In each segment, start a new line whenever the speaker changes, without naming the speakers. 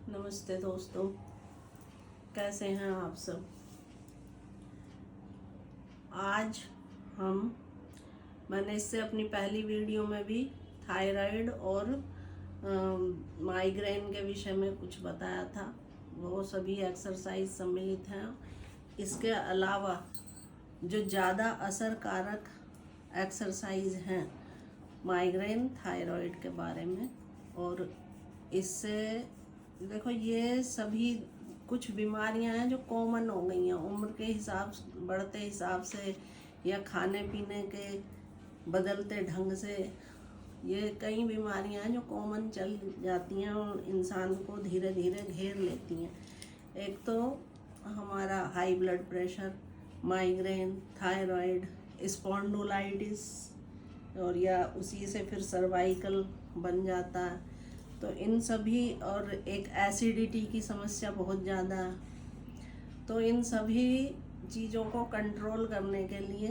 नमस्ते दोस्तों, कैसे हैं आप सब। आज मैंने इससे अपनी पहली वीडियो में भी थायराइड और माइग्रेन के विषय में कुछ बताया था। वो सभी एक्सरसाइज सम्मिलित हैं। इसके अलावा जो ज़्यादा असरकारक एक्सरसाइज हैं माइग्रेन थायराइड के बारे में, और इससे देखो ये सभी कुछ बीमारियां हैं जो कॉमन हो गई हैं उम्र के हिसाब बढ़ते हिसाब से या खाने पीने के बदलते ढंग से। ये कई बीमारियां हैं जो कॉमन चल जाती हैं और इंसान को धीरे धीरे घेर लेती हैं। एक तो हमारा high blood pressure, migraine, thyroid, spondylitis, और या उसी से फिर सर्वाइकल बन जाता है। तो इन सभी, और एक एसिडिटी की समस्या बहुत ज़्यादा है। तो इन सभी चीज़ों को कंट्रोल करने के लिए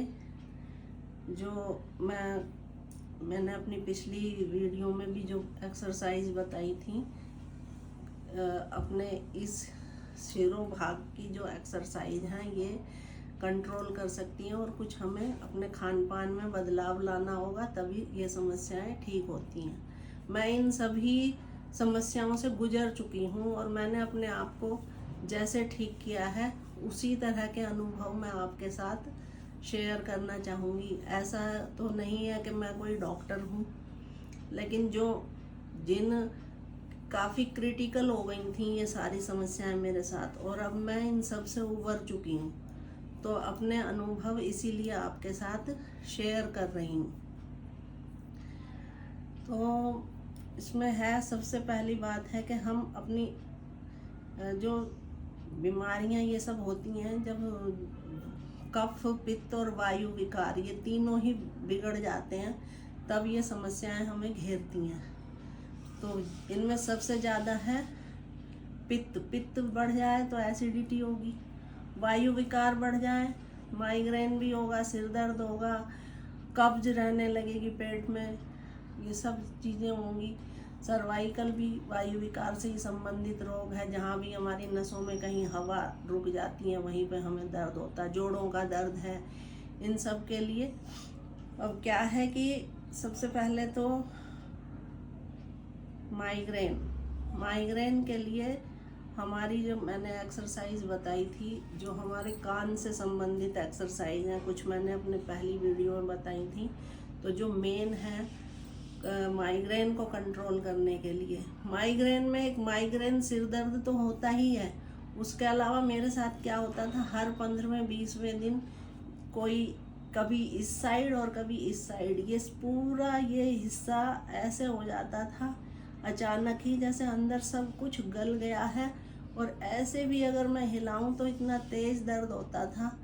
जो मैंने अपनी पिछली वीडियो में भी जो एक्सरसाइज बताई थी, अपने इस शिरों भाग की जो एक्सरसाइज हैं ये कंट्रोल कर सकती हैं, और कुछ हमें अपने खान पान में बदलाव लाना होगा तभी ये समस्याएं ठीक होती हैं। मैं इन सभी समस्याओं से गुजर चुकी हूँ और मैंने अपने आप को जैसे ठीक किया है उसी तरह के अनुभव मैं आपके साथ शेयर करना चाहूँगी। ऐसा तो नहीं है कि मैं कोई डॉक्टर हूँ, लेकिन जिन काफ़ी क्रिटिकल हो गई थी ये सारी समस्याएं मेरे साथ, और अब मैं इन सब से उबर चुकी हूँ, तो अपने अनुभव इसीलिए आपके साथ शेयर कर रही हूँ। तो इसमें है, सबसे पहली बात है कि हम अपनी जो बीमारियां ये सब होती हैं, जब कफ, पित्त और वायु विकार ये तीनों ही बिगड़ जाते हैं तब ये समस्याएं हमें घेरती हैं। तो इनमें सबसे ज़्यादा है पित्त बढ़ जाए तो एसिडिटी होगी, वायु विकार बढ़ जाए माइग्रेन भी होगा, सिर दर्द होगा, कब्ज रहने लगेगी पेट में, ये सब चीज़ें होंगी। सर्वाइकल भी वायु विकार से ही संबंधित रोग है, जहाँ भी हमारी नसों में कहीं हवा रुक जाती है वहीं पे हमें दर्द होता है। जोड़ों का दर्द है, इन सब के लिए अब क्या है कि सबसे पहले तो माइग्रेन के लिए हमारी जो मैंने एक्सरसाइज बताई थी, जो हमारे कान से संबंधित एक्सरसाइज हैं, कुछ मैंने अपने पहली वीडियो में बताई थी। तो जो मेन है माइग्रेन को कंट्रोल करने के लिए, माइग्रेन में एक माइग्रेन सिर दर्द तो होता ही है, उसके अलावा मेरे साथ क्या होता था, हर 15वें-20वें दिन कोई कभी इस साइड और कभी इस साइड, ये पूरा ये हिस्सा ऐसे हो जाता था अचानक ही जैसे अंदर सब कुछ गल गया है, और ऐसे भी अगर मैं हिलाऊं तो इतना तेज़ दर्द होता था।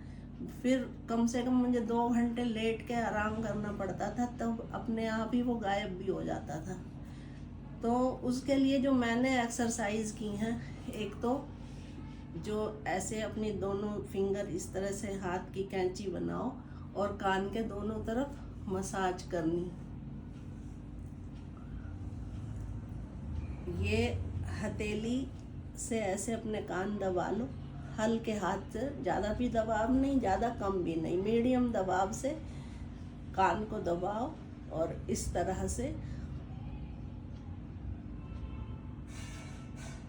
फिर कम से कम मुझे 2 घंटे लेट के आराम करना पड़ता था, तब अपने आप ही वो गायब भी हो जाता था। तो उसके लिए जो मैंने एक्सरसाइज की हैं, एक तो जो ऐसे अपनी दोनों फिंगर इस तरह से हाथ की कैंची बनाओ और कान के दोनों तरफ मसाज करनी। ये हथेली से ऐसे अपने कान दबा लो, हल्के हाथ से, ज़्यादा भी दबाव नहीं, ज़्यादा कम भी नहीं, मीडियम दबाव से कान को दबाओ और इस तरह से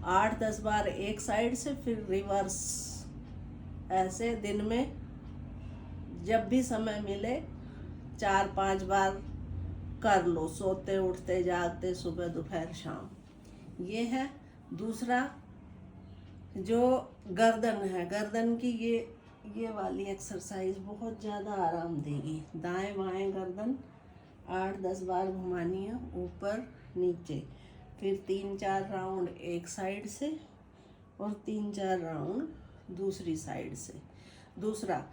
8-10 बार एक साइड से, फिर रिवर्स, ऐसे दिन में जब भी समय मिले 4-5 बार कर लो, सोते उठते जागते, सुबह दोपहर शाम। ये है। दूसरा जो गर्दन है, गर्दन की ये वाली एक्सरसाइज बहुत ज़्यादा आराम देगी। दाएं बाएं गर्दन 8-10 बार घुमानी है, ऊपर नीचे, फिर 3-4 राउंड एक साइड से और 3-4 राउंड दूसरी साइड से। दूसरा,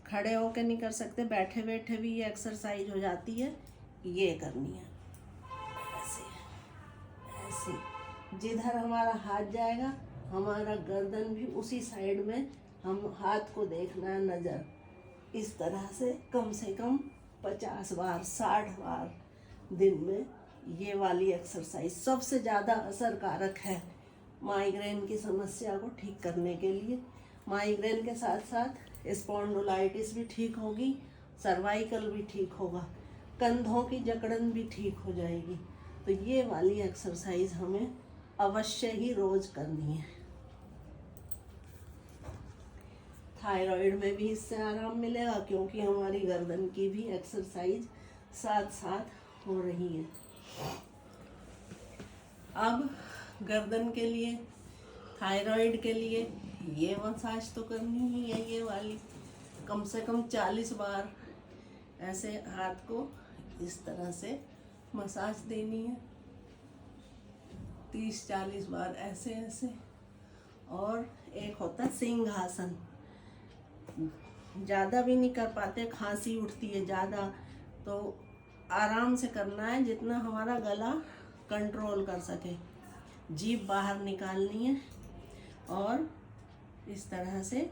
खड़े होकर नहीं कर सकते, बैठे बैठे भी ये एक्सरसाइज हो जाती है, ये करनी है ऐसे ऐसे, जिधर हमारा हाथ जाएगा हमारा गर्दन भी उसी साइड में, हम हाथ को देखना है, नज़र इस तरह से कम 50 बार 60 बार दिन में। ये वाली एक्सरसाइज सबसे ज़्यादा असरकारक है माइग्रेन की समस्या को ठीक करने के लिए। माइग्रेन के साथ साथ स्पॉन्डिलाइटिस भी ठीक होगी, सर्वाइकल भी ठीक होगा, कंधों की जकड़न भी ठीक हो जाएगी। तो ये वाली एक्सरसाइज हमें अवश्य ही रोज करनी है। थायराइड में भी इससे आराम मिलेगा, क्योंकि हमारी गर्दन की भी एक्सरसाइज साथ साथ हो रही है। अब गर्दन के लिए, थायराइड के लिए ये मसाज तो करनी ही है, ये वाली कम से कम 40 बार ऐसे हाथ को इस तरह से मसाज देनी है, 30-40 बार ऐसे ऐसे। और एक होता है सिंहासन, ज़्यादा भी नहीं कर पाते, खांसी उठती है ज़्यादा, तो आराम से करना है, जितना हमारा गला कंट्रोल कर सके। जीभ बाहर निकालनी है और इस तरह से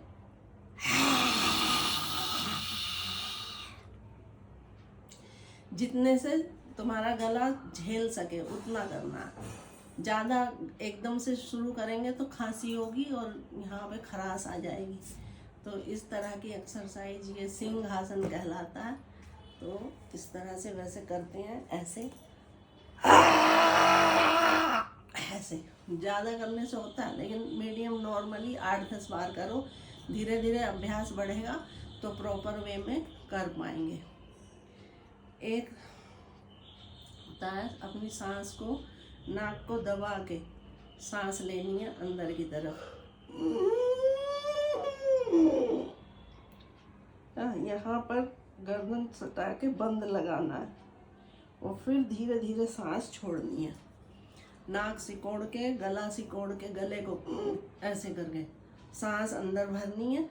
जितने से तुम्हारा गला झेल सके उतना करना है। ज़्यादा एकदम से शुरू करेंगे तो खांसी होगी और यहाँ पे खराश आ जाएगी। तो इस तरह की एक्सरसाइज ये सिंहासन कहलाता है। तो इस तरह से वैसे करते हैं, ऐसे ऐसे ज़्यादा करने से होता है, लेकिन मीडियम नॉर्मली 8-10 बार करो। धीरे धीरे अभ्यास बढ़ेगा तो प्रॉपर वे में कर पाएंगे। एक होता है अपनी सांस को, नाक को दबा के सांस लेनी है अंदर की तरफ। यहाँ पर गर्दन सटा के बंद लगाना है और फिर धीरे धीरे सांस छोड़नी है। नाक सिकोड़ के, गला सिकोड़ के, गले को ऐसे करके सांस अंदर भरनी है,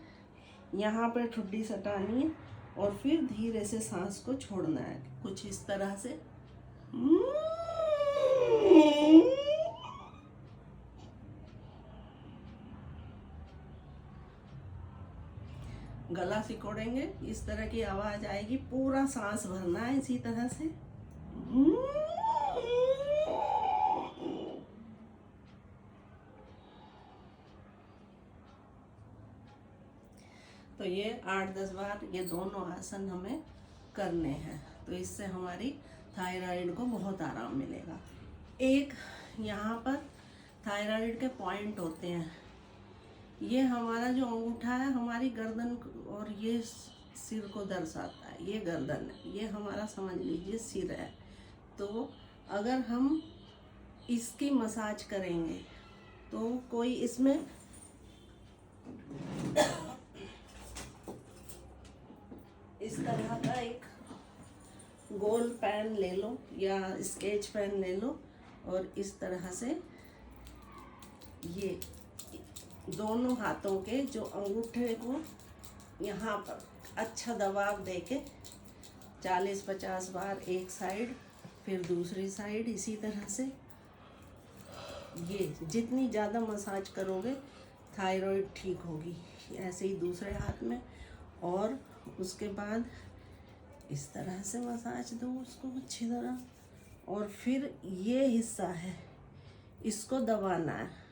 यहाँ पर ठुड्डी सटानी है और फिर धीरे से सांस को छोड़ना है, कुछ इस तरह से। गला सिकोड़ेंगे, इस तरह की आवाज आएगी, पूरा सांस भरना है इसी तरह से। तो ये 8-10 बार ये दोनों आसन हमें करने हैं, तो इससे हमारी थायराइड को बहुत आराम मिलेगा। एक यहाँ पर थायराइड के पॉइंट होते हैं। ये हमारा जो अंगूठा है हमारी गर्दन और ये सिर को दर्शाता है, ये गर्दन है, ये हमारा समझ लीजिए सिर है। तो अगर हम इसकी मसाज करेंगे तो कोई इसमें इस तरह का एक गोल पेन ले लो या स्केच पेन ले लो और इस तरह से ये दोनों हाथों के जो अंगूठे को यहाँ पर अच्छा दबाव देके 40-50 बार एक साइड, फिर दूसरी साइड, इसी तरह से। ये जितनी ज़्यादा मसाज करोगे थायराइड ठीक होगी। ऐसे ही दूसरे हाथ में, और उसके बाद इस तरह से मसाज दो उसको अच्छी तरह। और फिर ये हिस्सा है, इसको दबाना है।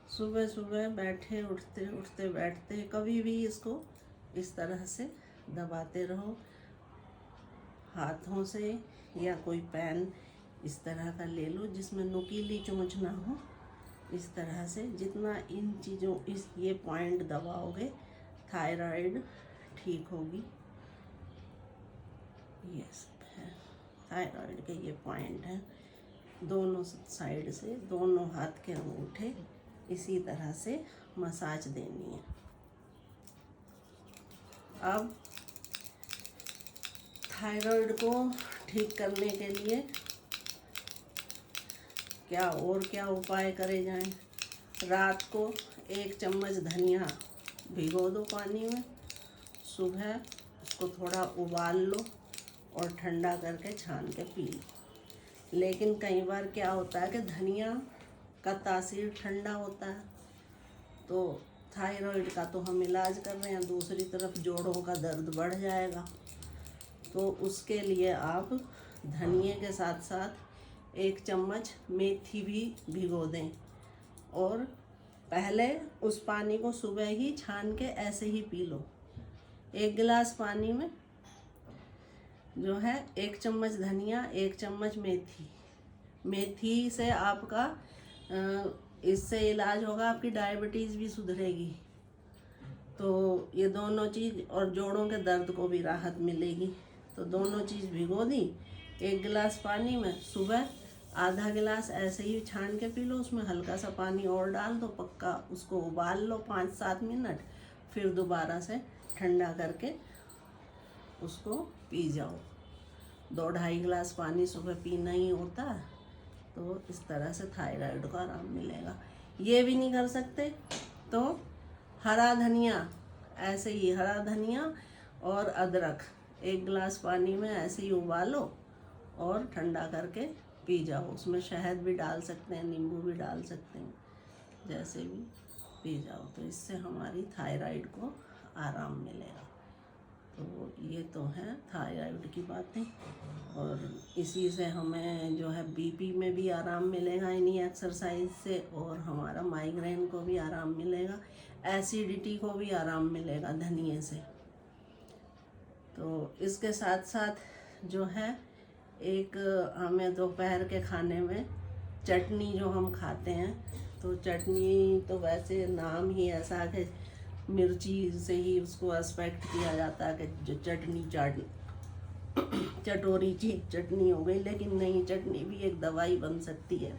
सुबह सुबह बैठे उठते उठते बैठते कभी भी इसको इस तरह से दबाते रहो हाथों से, या कोई पेन इस तरह का ले लो जिसमें नुकीली चोंच ना हो। इस तरह से जितना इन चीज़ों ये पॉइंट दबाओगे थायराइड ठीक होगी। ये सब है थायराइड के, ये पॉइंट हैं। दोनों साइड से दोनों हाथ के अंगूठे इसी तरह से मसाज देनी है। अब थायराइड को ठीक करने के लिए क्या उपाय करे जाएं। रात को 1 चम्मच धनिया भिगो दो पानी में, सुबह उसको थोड़ा उबाल लो और ठंडा करके छान के पी लो। लेकिन कई बार क्या होता है कि धनिया का तासीर ठंडा होता है, तो थायराइड का तो हम इलाज कर रहे हैं, दूसरी तरफ जोड़ों का दर्द बढ़ जाएगा। तो उसके लिए आप धनिए के साथ साथ 1 चम्मच मेथी भी भिगो दें। और पहले उस पानी को सुबह ही छान के ऐसे ही पी लो। 1 गिलास पानी में जो है 1 चम्मच धनिया, 1 चम्मच मेथी। मेथी से आपका इससे इलाज होगा, आपकी डायबिटीज़ भी सुधरेगी। तो ये दोनों चीज़, और जोड़ों के दर्द को भी राहत मिलेगी। तो दोनों चीज़ भिगो दी 1 गिलास पानी में। सुबह आधा गिलास ऐसे ही छान के पी लो, उसमें हल्का सा पानी और डाल दो, पक्का उसको उबाल लो 5-7 मिनट, फिर दोबारा से ठंडा करके उसको पी जाओ। 2-2.5 गिलास पानी सुबह पीना ही होता है। तो इस तरह से थायराइड को आराम मिलेगा। ये भी नहीं कर सकते तो हरा धनिया, ऐसे ही हरा धनिया और अदरक 1 गिलास पानी में ऐसे ही उबालो और ठंडा करके पी जाओ। उसमें शहद भी डाल सकते हैं, नींबू भी डाल सकते हैं, जैसे भी पी जाओ। तो इससे हमारी थायराइड को आराम मिलेगा। तो ये तो है थायराइड की बातें। और इसी से हमें जो है बीपी में भी आराम मिलेगा इन्हीं एक्सरसाइज से, और हमारा माइग्रेन को भी आराम मिलेगा, एसिडिटी को भी आराम मिलेगा धनिए से। तो इसके साथ साथ जो है एक हमें दोपहर के खाने में चटनी जो हम खाते हैं, तो चटनी तो वैसे नाम ही ऐसा है कि मिर्ची से ही उसको एक्सपेक्ट किया जाता है कि जो चटनी चटोरी चीज चटनी हो गई, लेकिन नहीं, चटनी भी एक दवाई बन सकती है।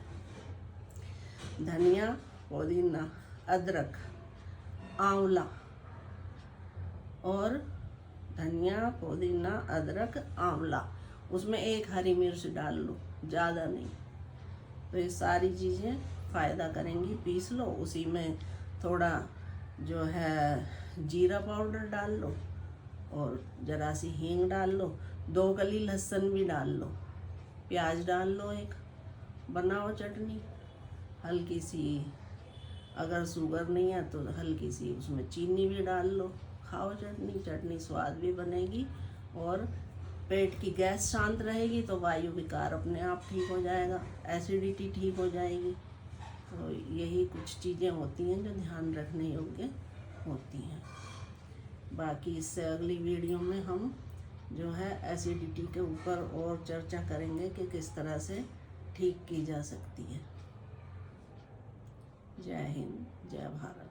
धनिया, पुदीना, अदरक, आंवला, और धनिया, पुदीना, अदरक, आंवला, उसमें 1 हरी मिर्च डाल लो, ज़्यादा नहीं। तो ये सारी चीज़ें फ़ायदा करेंगी। पीस लो, उसी में थोड़ा जो है जीरा पाउडर डाल लो और ज़रा सी हींग डाल लो, 2 कली लहसुन भी डाल लो, प्याज डाल लो, 1 बनाओ चटनी। हल्की सी, अगर शुगर नहीं है तो हल्की सी उसमें चीनी भी डाल लो, खाओ चटनी। चटनी स्वाद भी बनेगी और पेट की गैस शांत रहेगी, तो वायु विकार अपने आप ठीक हो जाएगा, एसिडिटी ठीक हो जाएगी। तो यही कुछ चीज़ें होती हैं जो ध्यान रखने योग्य होती हैं। बाकी इससे अगली वीडियो में हम जो है एसिडिटी के ऊपर और चर्चा करेंगे कि किस तरह से ठीक की जा सकती है। जय हिंद, जय भारत।